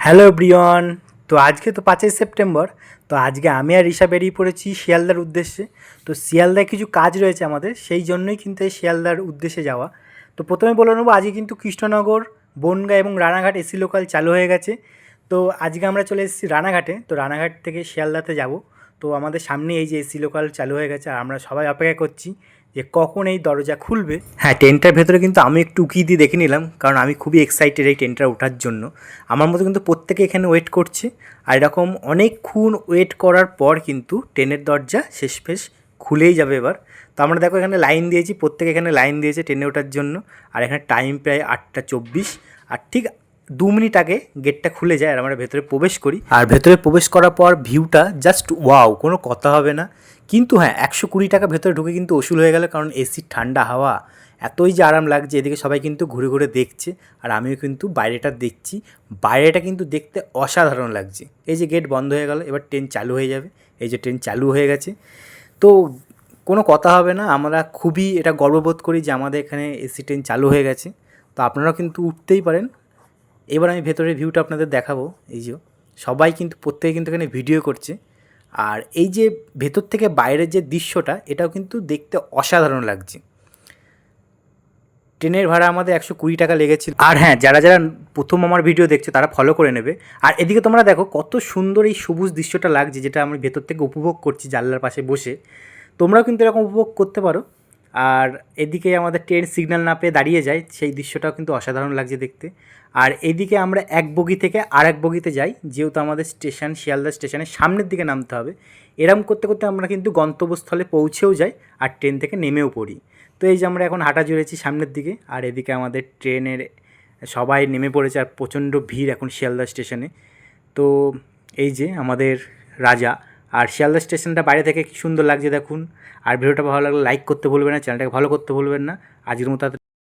Hello everyone. তো আজকে তো 5ই সেপ্টেম্বর। তো আজকে আমি আর ঋষা বেরিয়ে পড়েছি শিয়ালদার উদ্দেশ্যে। তো শিয়ালদায় কিছু কাজ রয়েছে আমাদের, সেই জন্যই কিন্তু এই শিয়ালদার উদ্দেশ্যে যাওয়া। তো প্রথমে বলে নেবো, আজকে কিন্তু কৃষ্ণনগর, বনগাঁ এবং রানাঘাট এসি লোকাল চালু হয়ে গেছে। তো আজকে আমরা চলে এসেছি রানাঘাটে। তো রানাঘাট থেকে শিয়ালদাতে যাব। তো আমাদের সামনে এই যে এসি লোকাল চালু হয়ে গেছে, আর আমরা সবাই অপেক্ষা করছি যে কখন এই দরজা খুলবে। হ্যাঁ, ট্রেনটার ভেতরে কিন্তু আমি একটু উকি দিয়ে দেখে নিলাম, কারণ আমি খুবই এক্সাইটেড এই ট্রেনটা ওঠার জন্য। আমার মতো কিন্তু প্রত্যেকে এখানে ওয়েট করছে, আর এরকম অনেকক্ষণ ওয়েট করার পর কিন্তু ট্রেনের দরজা শেষমেশ খুলেই যাবে এবার। তো আমরা দেখো এখানে লাইন দিয়েছি, প্রত্যেকে এখানে লাইন দিয়েছে ট্রেনে ওঠার জন্য। আর এখানে টাইম প্রায় 8টা 24, আর ঠিক 2 মিনিট আগে গেটটা খুলে যায় আর আমরা ভেতরে প্রবেশ করি। আর ভেতরে প্রবেশ করার পর ভিউটা জাস্ট ওয়াও, কোনো কথা হবে না। কিন্তু হ্যাঁ, 120 টাকা ভেতরে ঢুকে কিন্তু ওসুল হয়ে গেল, কারণ এসির ঠান্ডা হাওয়া এতই যে আরাম লাগছে। এদিকে সবাই কিন্তু ঘুরে ঘুরে দেখছে, আর আমিও কিন্তু বাইরেটা দেখছি। বাইরেটা কিন্তু দেখতে অসাধারণ লাগছে। এই যে গেট বন্ধ হয়ে গেল, এবার ট্রেন চালু হয়ে যাবে। এই যে ট্রেন চালু হয়ে গেছে। তো কোনো কথা হবে না, আমরা খুবই এটা গর্ববোধ করি যে আমাদের এখানে এসি ট্রেন চালু হয়ে গেছে। তো আপনারাও কিন্তু উঠতেই পারেন। এবার আমি ভেতরের ভিউটা আপনাদের দেখাবো। এই যে সবাই কিন্তু প্রত্যেকে কিন্তু এখানে ভিডিও করছে। আর এই যে ভেতর থেকে বাইরের যে দৃশ্যটা, এটাও কিন্তু দেখতে অসাধারণ লাগছে। ট্রেনের ভাড়া আমাদের 120 টাকা লেগেছিল। আর হ্যাঁ, যারা যারা প্রথম আমার ভিডিও দেখছে তারা ফলো করে নেবে। আর এদিকে তোমরা দেখো কত সুন্দর এই সবুজ দৃশ্যটা লাগছে, যেটা আমি ভেতর থেকে উপভোগ করছি জানলার পাশে বসে। তোমরাও কিন্তু এরকম উপভোগ করতে পারো। আর এদিকে আমাদের ট্রেন সিগন্যাল না পেয়ে দাঁড়িয়ে যায়, সেই দৃশ্যটাও কিন্তু অসাধারণ লাগছে দেখতে। আর এদিকে আমরা এক বগি থেকে আর এক বগিতে যাই, যেহেতু আমাদের স্টেশন শিয়ালদা স্টেশনের সামনের দিকে নামতে হবে। এরম করতে করতে আমরা কিন্তু গন্তব্যস্থলে পৌঁছেও যাই আর ট্রেন থেকে নেমেও পড়ি। তো এই যে আমরা এখন হাঁটা জুড়েছি সামনের দিকে, আর এদিকে আমাদের ট্রেনের সবাই নেমে পড়েছে, আর প্রচণ্ড ভিড় এখন শিয়ালদা স্টেশনে। তো এই যে আমাদের রাজা। আর শিয়ালদা স্টেশনটা বাইরে থেকে কী সুন্দর লাগছে দেখুন। আর ভিডিওটা ভালো লাগলে লাইক করতে ভুলবেন না, চ্যানেলটাকে ভালো করতে ভুলবেন না। আজকের মতো